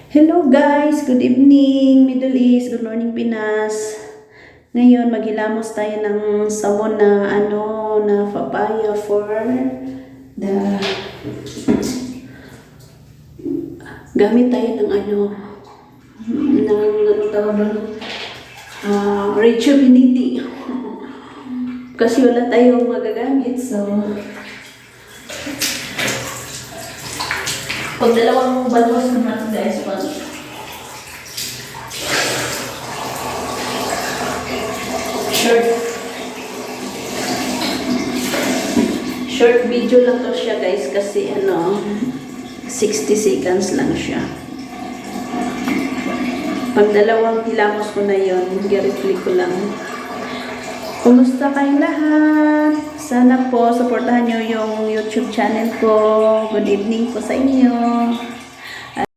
Hello guys, good evening Middle East, good morning Pinas. Ngayon maghilamos tayo ng sabon na papaya for the gamit tayo ng tawag doon, rejuvenating. Kasi wala tayong magagamit, so pag dalawang balos naman guys, short video lang to siya guys, kasi 60 seconds lang siya. Pag dalawang hilamos ko na yun, i-reflect ko lang. Kumusta kayong lahat? Sana po supportahan nyo yung YouTube channel ko. Good evening po sa inyo.